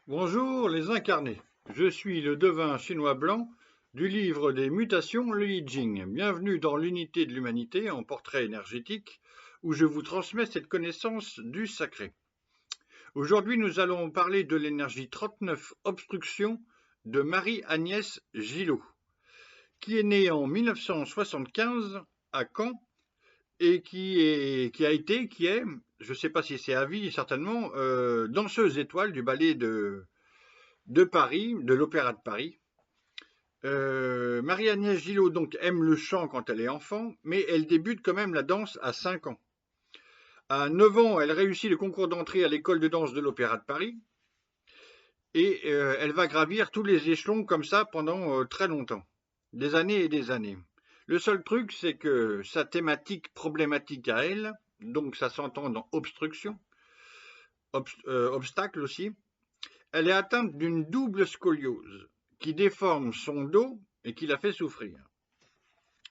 Bonjour les incarnés, je suis le devin chinois blanc du livre des mutations, le I Ching. Bienvenue dans l'unité de l'humanité en portrait énergétique où je vous transmets cette connaissance du sacré. Aujourd'hui nous allons parler de l'énergie 39 obstruction de Marie-Agnès Gillot, qui est née en 1975 à Caen et qui est, je ne sais pas si c'est à vie certainement, danseuse étoile du ballet de Paris, de l'Opéra de Paris. Marie-Agnès Gillot donc aime le chant quand elle est enfant, mais elle débute quand même la danse à 5 ans. À 9 ans, elle réussit le concours d'entrée à l'école de danse de l'Opéra de Paris et elle va gravir tous les échelons comme ça pendant très longtemps, des années et des années. Le seul truc, c'est que sa thématique problématique à elle, donc ça s'entend dans obstruction, obstacle aussi, elle est atteinte d'une double scoliose qui déforme son dos et qui la fait souffrir.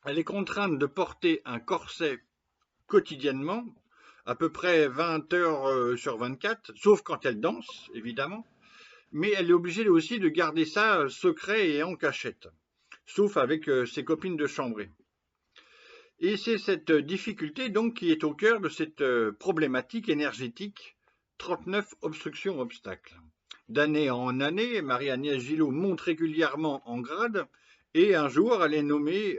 Elle est contrainte de porter un corset quotidiennement, à peu près 20 heures sur 24, sauf quand elle danse, évidemment, mais elle est obligée aussi de garder ça secret et en cachette, sauf avec ses copines de chambrée. Et c'est cette difficulté donc qui est au cœur de cette problématique énergétique 39 obstructions obstacles. D'année en année, Marie-Agnès Gillot monte régulièrement en grade et un jour, elle est nommée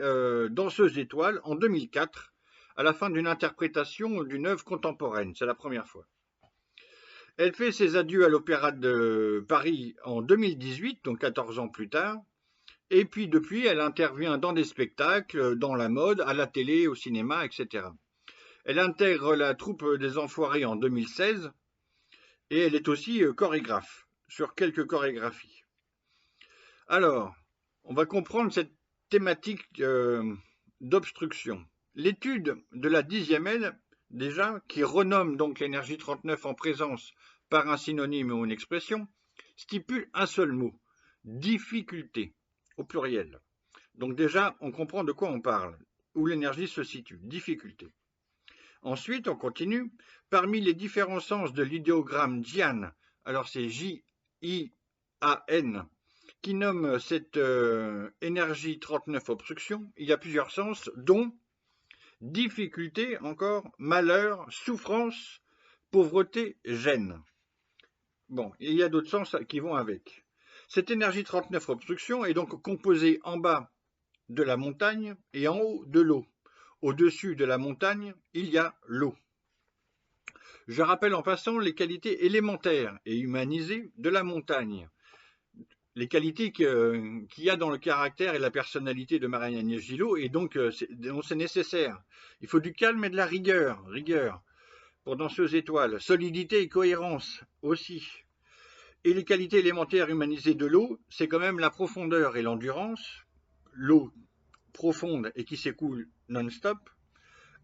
danseuse étoile en 2004 à la fin d'une interprétation d'une œuvre contemporaine. C'est la première fois. Elle fait ses adieux à l'Opéra de Paris en 2018, donc 14 ans plus tard. Et puis depuis, elle intervient dans des spectacles, dans la mode, à la télé, au cinéma, etc. Elle intègre la troupe des Enfoirés en 2016 et elle est aussi chorégraphe sur quelques chorégraphies. Alors, on va comprendre cette thématique d'obstruction. L'étude de la 10e aile, déjà, qui renomme donc l'énergie 39 en présence par un synonyme ou une expression, stipule un seul mot, difficulté, au pluriel. Donc déjà, on comprend de quoi on parle, où l'énergie se situe, difficulté. Ensuite, on continue. Parmi les différents sens de l'idéogramme Jian, alors c'est J-I-A-N, qui nomme cette énergie 39 obstruction, il y a plusieurs sens, dont difficulté, encore, malheur, souffrance, pauvreté, gêne. Bon, et il y a d'autres sens qui vont avec. Cette énergie 39 obstruction est donc composée en bas de la montagne et en haut de l'eau. Au-dessus de la montagne, il y a l'eau. Je rappelle en passant les qualités élémentaires et humanisées de la montagne. Les qualités qu'il y a dans le caractère et la personnalité de Marie-Agnès Gillot, et donc c'est nécessaire. Il faut du calme et de la rigueur, pour danseuse étoile. Solidité et cohérence aussi. Et les qualités élémentaires humanisées de l'eau, c'est quand même la profondeur et l'endurance, l'eau profonde et qui s'écoule non-stop,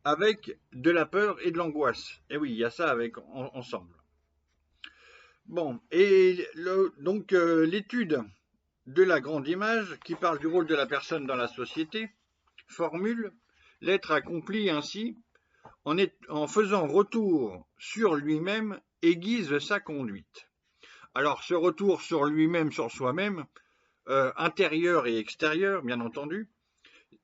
avec de la peur et de l'angoisse. Et oui, il y a ça ensemble. Bon, et donc l'étude de la grande image, qui parle du rôle de la personne dans la société, formule l'être accompli ainsi en faisant retour sur lui-même aiguise sa conduite. Alors ce retour sur lui-même, sur soi-même, intérieur et extérieur, bien entendu,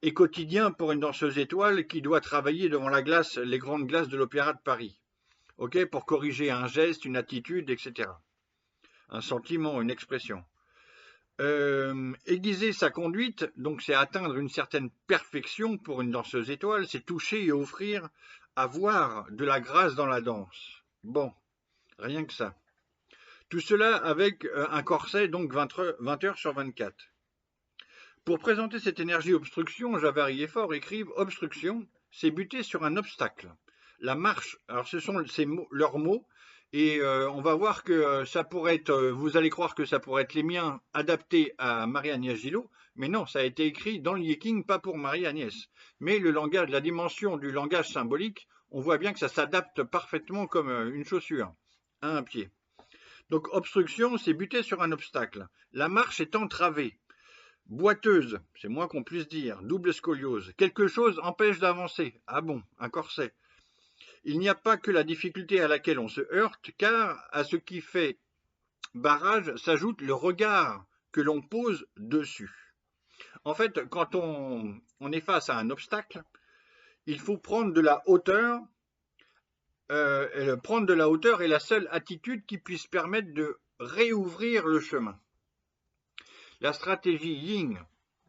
est quotidien pour une danseuse étoile qui doit travailler devant la glace, les grandes glaces de l'Opéra de Paris, pour corriger un geste, une attitude, etc. Un sentiment, une expression. Aiguiser sa conduite, donc c'est atteindre une certaine perfection pour une danseuse étoile, c'est toucher et offrir, avoir de la grâce dans la danse. Bon, rien que ça. Tout cela avec un corset, donc 20 heures sur 24. Pour présenter cette énergie obstruction, Javert et Fort écrivent obstruction, c'est buter sur un obstacle. La marche, alors ce sont leurs mots, et on va voir que ça pourrait être, vous allez croire que ça pourrait être les miens adaptés à Marie-Agnès Gillot, mais non, ça a été écrit dans le Yiking, pas pour Marie-Agnès. Mais le langage, la dimension du langage symbolique, on voit bien que ça s'adapte parfaitement comme une chaussure à un pied. Donc obstruction, c'est buter sur un obstacle. La marche est entravée. Boiteuse, c'est moins qu'on puisse dire. Double scoliose. Quelque chose empêche d'avancer. Ah bon, un corset. Il n'y a pas que la difficulté à laquelle on se heurte, car à ce qui fait barrage s'ajoute le regard que l'on pose dessus. En fait, quand on est face à un obstacle, il faut prendre de la hauteur. Prendre de la hauteur est la seule attitude qui puisse permettre de réouvrir le chemin. La stratégie Ying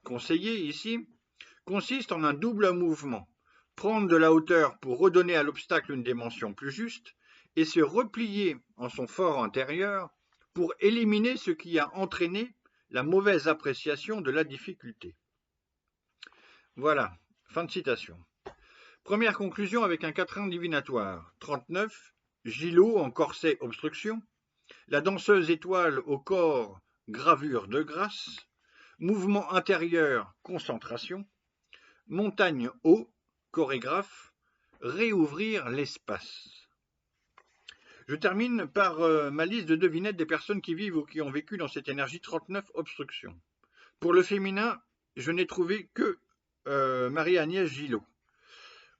conseillée ici consiste en un double mouvement. Prendre de la hauteur pour redonner à l'obstacle une dimension plus juste et se replier en son fort intérieur pour éliminer ce qui a entraîné la mauvaise appréciation de la difficulté. Voilà, fin de citation. Première conclusion avec un quatrain divinatoire. 39, Gillot en corset obstruction. La danseuse étoile au corps, gravure de grâce. Mouvement intérieur, concentration. Montagne haut, chorégraphe. Réouvrir l'espace. Je termine par ma liste de devinettes des personnes qui vivent ou qui ont vécu dans cette énergie 39 obstruction. Pour le féminin, je n'ai trouvé que Marie-Agnès Gillot.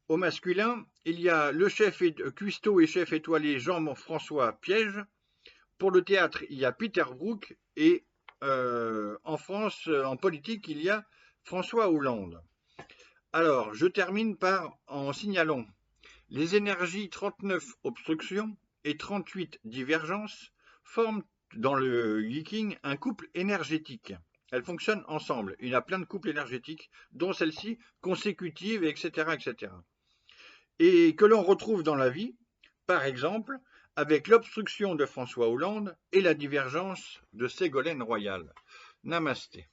Au masculin, il y a le chef cuistot et chef étoilé Jean-François Piège. Pour le théâtre, il y a Peter Brook et en France, en politique, il y a François Hollande. Alors, je termine en signalant les énergies 39 obstruction et 38 divergence forment dans le Yiking un couple énergétique. Elles fonctionnent ensemble. Il y a plein de couples énergétiques, dont celle-ci consécutive, etc., etc. Et que l'on retrouve dans la vie, par exemple, avec l'obstruction de François Hollande et la divergence de Ségolène Royal. Namasté.